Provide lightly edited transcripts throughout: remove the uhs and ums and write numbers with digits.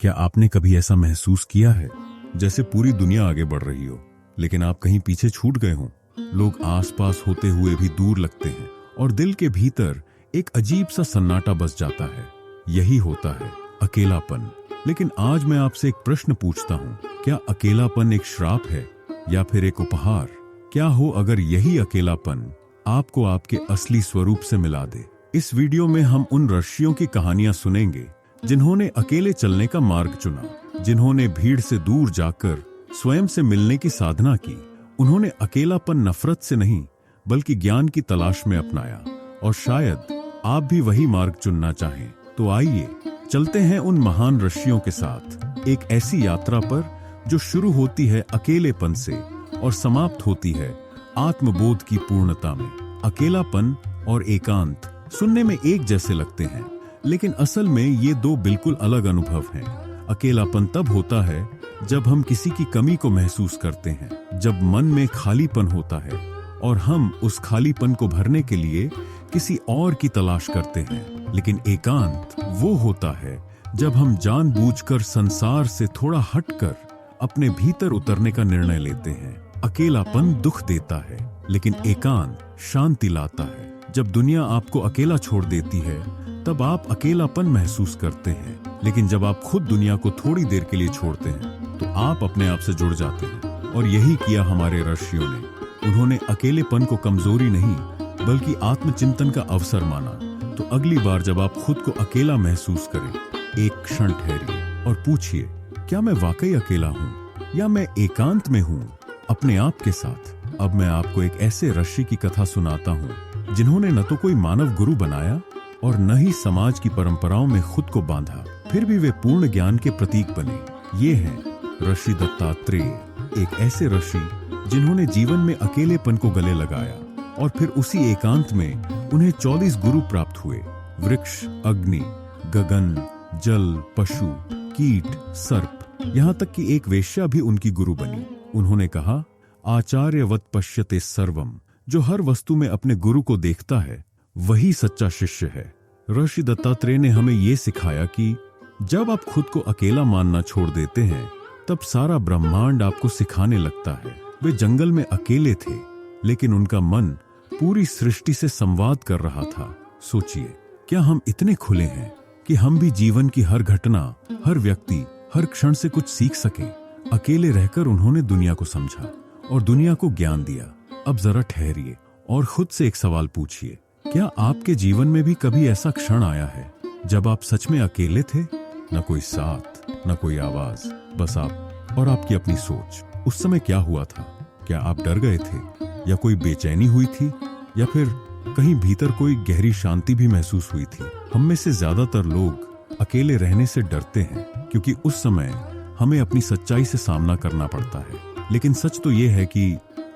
क्या आपने कभी ऐसा महसूस किया है जैसे पूरी दुनिया आगे बढ़ रही हो लेकिन आप कहीं पीछे छूट गए हों? लोग आसपास होते हुए भी दूर लगते हैं और दिल के भीतर एक अजीब सा सन्नाटा बस जाता है। यही होता है अकेलापन। लेकिन आज मैं आपसे एक प्रश्न पूछता हूँ, क्या अकेलापन एक श्राप है या फिर एक उपहार? क्या हो अगर यही अकेलापन आपको आपके असली स्वरूप से मिला दे? इस वीडियो में हम उन ऋषियों की कहानियां सुनेंगे जिन्होंने अकेले चलने का मार्ग चुना, जिन्होंने भीड़ से दूर जाकर स्वयं से मिलने की साधना की। उन्होंने अकेलापन नफरत से नहीं बल्कि ज्ञान की तलाश में अपनाया। और शायद आप भी वही मार्ग चुनना चाहें। तो आइए चलते हैं उन महान ऋषियों के साथ एक ऐसी यात्रा पर जो शुरू होती है अकेलेपन से और समाप्त होती है आत्मबोध की पूर्णता में। अकेलापन और एकांत सुनने में एक जैसे लगते हैं, लेकिन असल में ये दो बिल्कुल अलग अनुभव हैं। अकेलापन तब होता है जब हम किसी की कमी को महसूस करते हैं, जब मन में खालीपन होता है और हम उस खालीपन को भरने के लिए किसी और की तलाश करते हैं। लेकिन एकांत वो होता है जब हम जानबूझकर संसार से थोड़ा हटकर अपने भीतर उतरने का निर्णय लेते हैं। अकेलापन दुख देता है, लेकिन एकांत शांति लाता है। जब दुनिया आपको अकेला छोड़ देती है तब आप अकेलापन महसूस करते हैं, लेकिन जब आप खुद दुनिया को थोड़ी देर के लिए छोड़ते हैं तो आप अपने आप से जुड़ जाते हैं। और यही किया हमारे ऋषियों ने। उन्होंने अकेलेपन को कमजोरी नहीं बल्कि आत्मचिंतन का अवसर माना। तो अगली बार जब आप खुद को अकेला महसूस करें, एक क्षण ठहरिए और पूछिए, क्या मैं वाकई अकेला हूँ या मैं एकांत में हूँ अपने आप के साथ? अब मैं आपको एक ऐसे ऋषि की कथा सुनाता हूँ जिन्होंने न तो कोई मानव गुरु बनाया और न ही समाज की परंपराओं में खुद को बांधा, फिर भी वे पूर्ण ज्ञान के प्रतीक बने। ये हैं ऋषि दत्तात्रेय, एक ऐसे ऋषि जिन्होंने जीवन में अकेलेपन को गले लगाया और फिर उसी एकांत में उन्हें 44 गुरु प्राप्त हुए। वृक्ष, अग्नि, गगन, जल, पशु, कीट, सर्प, यहाँ तक कि एक वेश्या भी उनकी गुरु बनी। उन्होंने कहा, आचार्यवत पश्यते सर्वम। जो हर वस्तु में अपने गुरु को देखता है वही सच्चा शिष्य है। ऋषि दत्तात्रेय ने हमें ये सिखाया कि जब आप खुद को अकेला मानना छोड़ देते हैं तब सारा ब्रह्मांड आपको सिखाने लगता है। वे जंगल में अकेले थे, लेकिन उनका मन पूरी सृष्टि से संवाद कर रहा था। सोचिए, क्या हम इतने खुले हैं कि हम भी जीवन की हर घटना, हर व्यक्ति, हर क्षण से कुछ सीख सकें? अकेले रहकर उन्होंने दुनिया को समझा और दुनिया को ज्ञान दिया। अब जरा ठहरिए और खुद से एक सवाल पूछिए, क्या आपके जीवन में भी कभी ऐसा क्षण आया है जब आप सच में अकेले थे? न कोई साथ, न कोई आवाज, बस आप और आपकी अपनी सोच। उस समय क्या हुआ था? क्या आप डर गए थे या कोई बेचैनी हुई थी या फिर कहीं भीतर कोई गहरी शांति भी महसूस हुई थी? हम में से ज्यादातर लोग अकेले रहने से डरते हैं क्योंकि उस समय हमें अपनी सच्चाई से सामना करना पड़ता है। लेकिन सच तो यह है कि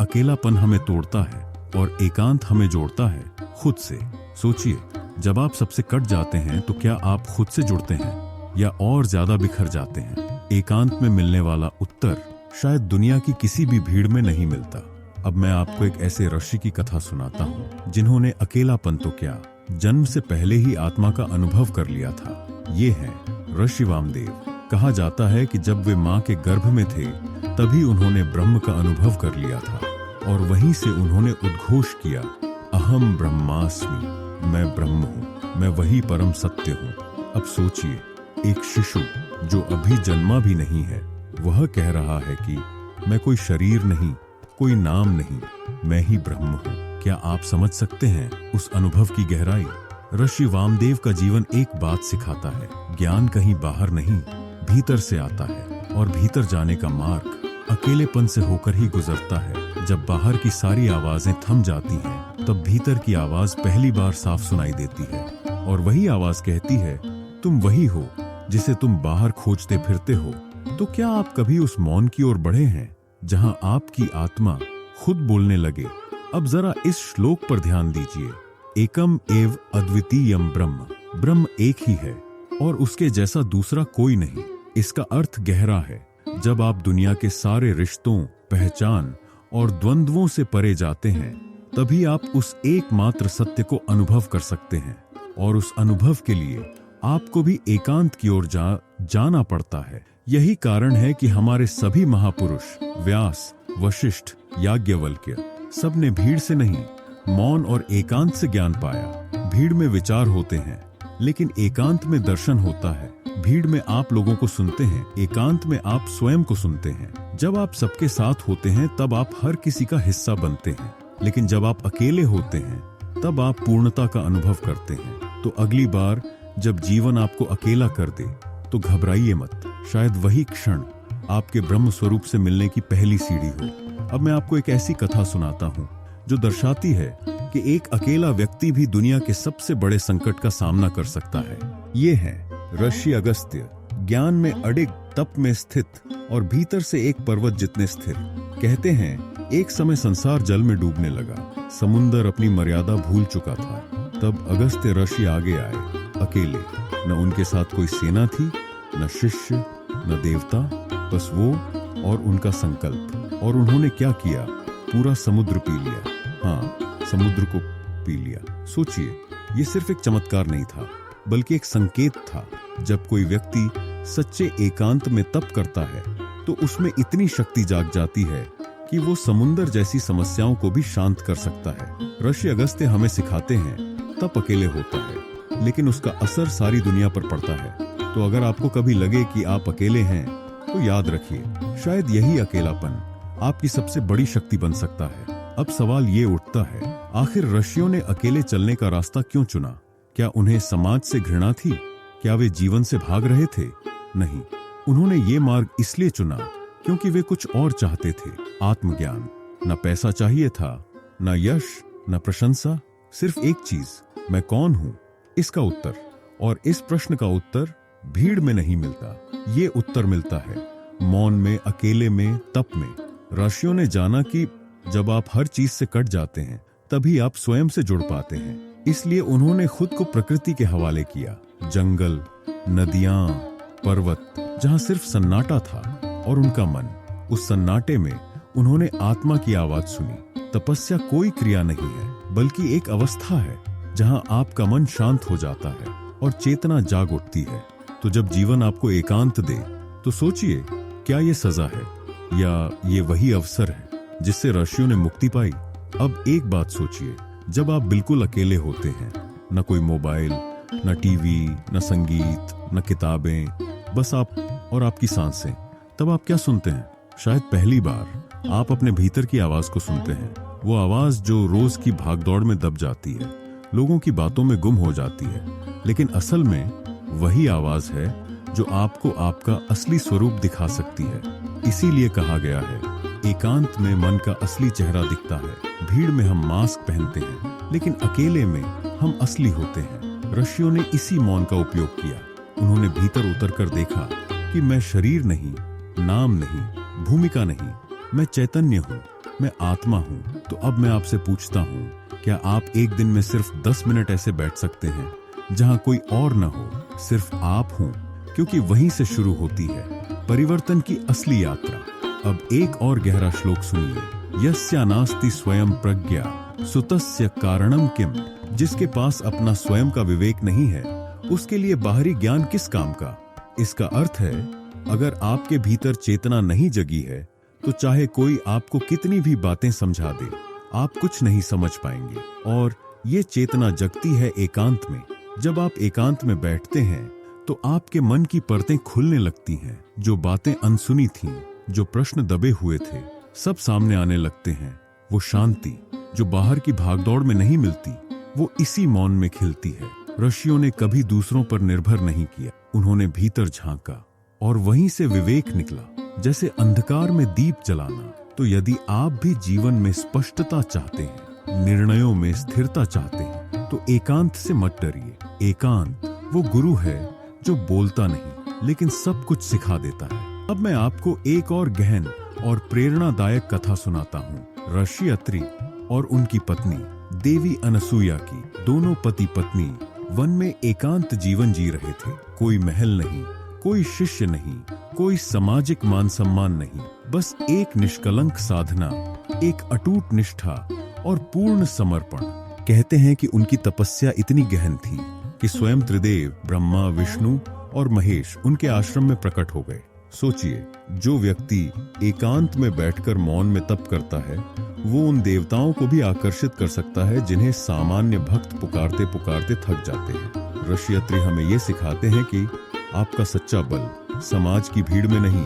अकेलापन हमें तोड़ता है और एकांत हमें जोड़ता है खुद से। सोचिए, जब आप सबसे कट जाते हैं तो क्या आप खुद से जुड़ते हैं या और ज्यादा बिखर जाते हैं? एकांत में मिलने वाला उत्तर शायद दुनिया की किसी भी भीड़ में नहीं मिलता। अब मैं आपको एक ऐसे ऋषि की कथा सुनाता हूँ जिन्होंने अकेलापन तो क्या, जन्म से पहले ही आत्मा का अनुभव कर लिया था। ये हैं ऋषि वामदेव। कहा जाता है कि जब वे माँ के गर्भ में थे तभी उन्होंने ब्रह्म का अनुभव कर लिया था और वहीं से उन्होंने उद्घोष किया, अहम ब्रह्मास्मि, मैं ब्रह्म हूँ, मैं वही परम सत्य हूँ। अब सोचिए, एक शिशु जो अभी जन्मा भी नहीं है, वह कह रहा है कि मैं कोई शरीर नहीं, कोई नाम नहीं, मैं ही ब्रह्म हूँ। क्या आप समझ सकते हैं उस अनुभव की गहराई? ऋषि वामदेव का जीवन एक बात सिखाता है, ज्ञान कहीं बाहर नहीं, भीतर से आता है और भीतर जाने का मार्ग अकेलेपन से होकर ही गुजरता है। जब बाहर की सारी आवाजें थम जाती हैं, तब भीतर की आवाज पहली बार साफ सुनाई देती है और वही आवाज कहती है, तुम वही हो जिसे तुम बाहर खोजते फिरते हो। तो क्या आप कभी उस मौन की ओर बढ़े हैं जहां आपकी आत्मा खुद बोलने लगे? अब जरा इस श्लोक पर ध्यान दीजिए, एकम एव अद्वितीयम ब्रह्म। ब्रह्म एक ही है और उसके जैसा दूसरा कोई नहीं। इसका अर्थ गहरा है। जब आप दुनिया के सारे रिश्तों, पहचान और द्वंद्वों से परे जाते हैं, तभी आप उस एकमात्र सत्य को अनुभव कर सकते हैं। और उस अनुभव के लिए आपको भी एकांत की ओर जाना पड़ता है। यही कारण है कि हमारे सभी महापुरुष व्यास, वशिष्ठ, याज्ञवल्क्य सबने भीड़ से नहीं, मौन और एकांत से ज्ञान पाया। भीड़ में विचार होते हैं, लेकिन एकांत में दर्शन होता है। भीड़ में आप लोगों को सुनते हैं, एकांत में आप स्वयं को सुनते हैं। जब आप सबके साथ होते हैं तब आप हर किसी का हिस्सा बनते हैं, लेकिन जब आप अकेले होते हैं तब आप पूर्णता का अनुभव करते हैं। तो अगली बार जब जीवन आपको अकेला कर दे तो घबराइए मत। शायद वही क्षण आपके ब्रह्म स्वरूप से मिलने की पहली सीढ़ी हो। अब मैं आपको एक ऐसी कथा सुनाता हूँ जो दर्शाती है कि एक अकेला व्यक्ति भी दुनिया के सबसे बड़े संकट का सामना कर सकता है। ये है ऋषि अगस्त्य, ज्ञान में अडिग, तप में स्थित और भीतर से एक पर्वत जितने स्थिर। कहते हैं एक समय संसार जल में डूबने लगा, समुंदर अपनी मर्यादा भूल चुका था। तब अगस्त्य ऋषि आगे आए, अकेले। न उनके साथ कोई सेना थी, न शिष्य, न देवता, बस वो और उनका संकल्प। और उन्होंने क्या किया? पूरा समुद्र पी लिया। हाँ, समुद्र को पी लिया। सोचिए, ये सिर्फ एक चमत्कार नहीं था, बल्कि एक संकेत था। जब कोई व्यक्ति सच्चे एकांत में तप करता है तो उसमें इतनी शक्ति जाग जाती है कि वो समुंदर जैसी समस्याओं को भी शांत कर सकता है। ऋषि अगस्त्य हमें सिखाते हैं तप अकेले होता है, लेकिन उसका असर सारी दुनिया पर पड़ता है। तो अगर आपको कभी लगे कि आप अकेले हैं तो याद रखिए, शायद यही अकेलापन आपकी सबसे बड़ी शक्ति बन सकता है। अब सवाल ये उठता है, आखिर ऋषियों ने अकेले चलने का रास्ता क्यों चुना? क्या उन्हें समाज से घृणा थी? क्या वे जीवन से भाग रहे थे? नहीं, उन्होंने ये मार्ग इसलिए चुना क्योंकि वे कुछ और चाहते थे, आत्मज्ञान। न पैसा चाहिए था, न यश, न प्रशंसा, सिर्फ एक चीज, मैं कौन हूं, इसका उत्तर। और इस प्रश्न का उत्तर भीड़ में नहीं मिलता, ये उत्तर मिलता है मौन में, अकेले में, तप में। ऋषियों ने जाना कि जब आप हर चीज से कट जाते हैं तभी आप स्वयं से जुड़ पाते हैं। इसलिए उन्होंने खुद को प्रकृति के हवाले किया। जंगल, नदियां, पर्वत, जहां सिर्फ सन्नाटा था और उनका मन। उस सन्नाटे में उन्होंने आत्मा की आवाज सुनी। तपस्या कोई क्रिया नहीं है, बल्कि एक अवस्था है जहां आपका मन शांत हो जाता है और चेतना जाग उठती है। तो जब जीवन आपको एकांत दे तो सोचिए, क्या ये सजा है या ये वही अवसर है जिससे ऋषियों ने मुक्ति पाई? अब एक बात सोचिए, जब आप बिल्कुल अकेले होते हैं, न कोई मोबाइल, न टीवी, न संगीत, न किताबें, बस आप और आपकी सांसें, तब आप क्या सुनते हैं? शायद पहली बार आप अपने भीतर की आवाज को सुनते हैं। वो आवाज जो रोज की भागदौड़ में दब जाती है, लोगों की बातों में गुम हो जाती है, लेकिन असल में वही आवाज है जो आपको आपका असली स्वरूप दिखा सकती है। इसीलिए कहा गया है, एकांत में मन का असली चेहरा दिखता है। भीड़ में हम मास्क पहनते हैं, लेकिन अकेले में हम असली होते हैं। ऋषियों ने इसी मौन का उपयोग किया। उन्होंने भीतर उतरकर देखा कि मैं शरीर नहीं, नाम नहीं, भूमिका नहीं, मैं चैतन्य हूँ, मैं आत्मा हूँ। तो अब मैं आपसे पूछता हूँ, क्या आप एक दिन में सिर्फ 10 मिनट ऐसे बैठ सकते हैं जहाँ कोई और न हो, सिर्फ आप हों? क्योंकि वहीं से शुरू होती है परिवर्तन की असली यात्रा। अब एक और गहरा श्लोक सुनिए, यस्या नास्ति स्वयं प्रज्ञा सुतस्य कारणम किम। जिसके पास अपना स्वयं का विवेक नहीं है, उसके लिए बाहरी ज्ञान किस काम का? इसका अर्थ है, अगर आपके भीतर चेतना नहीं जगी है तो चाहे कोई आपको कितनी भी बातें समझा दे, आप कुछ नहीं समझ पाएंगे। और ये चेतना जगती है एकांत में। जब आप एकांत में बैठते हैं तो आपके मन की परतें खुलने लगती हैं। जो बातें अनसुनी थीं, जो प्रश्न दबे हुए थे, सब सामने आने लगते हैं। वो शांति जो बाहर की भागदौड़ में नहीं मिलती, वो इसी मौन में खिलती है। ऋषियों ने कभी दूसरों पर निर्भर नहीं किया, उन्होंने भीतर झांका और वहीं से विवेक निकला। जैसे अंधकार में दीप जलाना। तो यदि आप भी जीवन में स्पष्टता चाहते हैं, निर्णयों में स्थिरता चाहते हैं, तो एकांत से मत डरिए। एकांत वो गुरु है जो बोलता नहीं, लेकिन सब कुछ सिखा देता है। अब मैं आपको एक और गहन और प्रेरणादायक कथा सुनाता हूँ। ऋषि अत्रि और उनकी पत्नी देवी अनसुईया की। दोनों पति पत्नी वन में एकांत जीवन जी रहे थे। कोई महल नहीं, कोई शिष्य नहीं, कोई सामाजिक मान सम्मान नहीं, बस एक निष्कलंक साधना, एक अटूट निष्ठा और पूर्ण समर्पण। कहते हैं कि उनकी तपस्या इतनी गहन थी कि स्वयं त्रिदेव ब्रह्मा, विष्णु और महेश उनके आश्रम में प्रकट हो गए। सोचिए, जो व्यक्ति एकांत में बैठकर मौन में तप करता है, वो उन देवताओं को भी आकर्षित कर सकता है जिन्हें सामान्य भक्त पुकारते पुकारते थक जाते हैं। ऋषि हमें ये सिखाते हैं कि आपका सच्चा बल समाज की भीड़ में नहीं,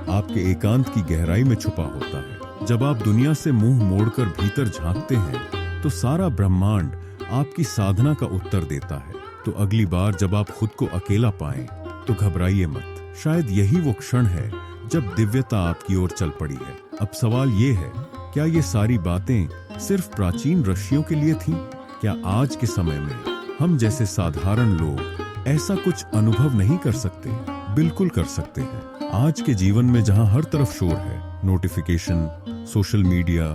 आपके एकांत की गहराई में छुपा होता है। जब आप दुनिया से मुंह मोड़कर भीतर झांकते हैं तो सारा ब्रह्मांड आपकी साधना का उत्तर देता है। तो अगली बार जब आप खुद को अकेला पाएं तो घबराइए मत, शायद यही वो क्षण है जब दिव्यता आपकी ओर चल पड़ी है। अब सवाल ये है, क्या ये सारी बातें सिर्फ प्राचीन ऋषियों के लिए थीं? क्या आज के समय में हम जैसे साधारण लोग ऐसा कुछ अनुभव नहीं कर सकते? बिल्कुल कर सकते हैं। आज के जीवन में जहां हर तरफ शोर है, नोटिफिकेशन, सोशल मीडिया,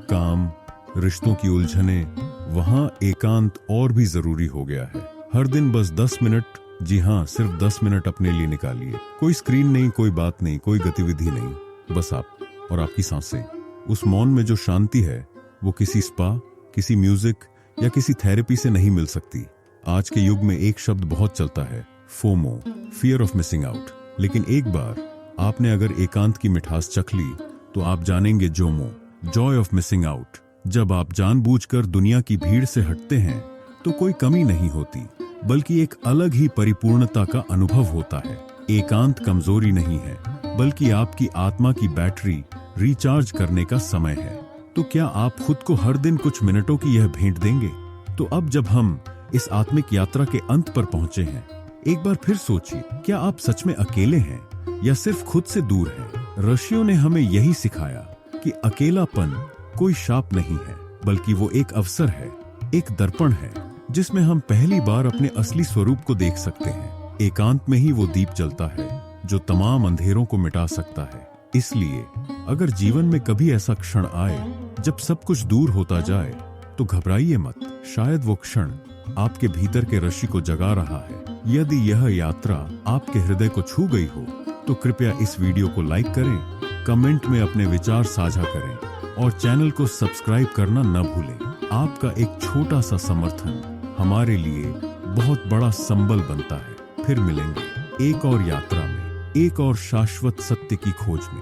काम, रिश्तों की उलझने, वहां एकांत और भी जरूरी हो गया है। हर दिन बस 10 मिनट, जी हाँ, सिर्फ 10 मिनट अपने लिए निकालिए। कोई स्क्रीन नहीं, कोई बात नहीं, कोई गतिविधि नहीं, बस आप और आपकी सांसें। उस मौन में जो शांति है वो किसी स्पा, किसी म्यूजिक या किसी थेरेपी से नहीं मिल सकती। आज के युग में एक शब्द बहुत चलता है, FOMO, fear of missing out. लेकिन एक बार आपने अगर एकांत की मिठास चख ली तो आप जानेंगे Jomo, Joy of missing out. जब आप जानबूझकर दुनिया की भीड़ से हटते हैं तो कोई कमी नहीं होती, बल्कि एक अलग ही परिपूर्णता का अनुभव होता है। एकांत कमजोरी नहीं है, बल्कि आपकी आत्मा की बैटरी रिचार्ज करने का समय है। तो क्या आप खुद को हर दिन कुछ मिनटों की यह भेंट देंगे? तो अब जब हम इस आत्मिक यात्रा के अंत पर पहुंचे हैं, एक बार फिर सोचिए, क्या आप सच में अकेले हैं या सिर्फ खुद से दूर हैं? ऋषियों ने हमें यही सिखाया कि अकेलापन कोई शाप नहीं है, बल्कि वो एक अवसर है, एक दर्पण है जिसमें हम पहली बार अपने असली स्वरूप को देख सकते हैं। एकांत में ही वो दीप जलता है जो तमाम अंधेरों को मिटा सकता है। इसलिए अगर जीवन में कभी ऐसा क्षण आए जब सब कुछ दूर होता जाए तो घबराइए मत, शायद वो क्षण आपके भीतर के ऋषि को जगा रहा है। यदि यह यात्रा आपके हृदय को छू गई हो तो कृपया इस वीडियो को लाइक करें, कमेंट में अपने विचार साझा करें और चैनल को सब्सक्राइब करना न भूलें। आपका एक छोटा सा समर्थन हमारे लिए बहुत बड़ा संबल बनता है। फिर मिलेंगे एक और यात्रा में, एक और शाश्वत सत्य की खोज में।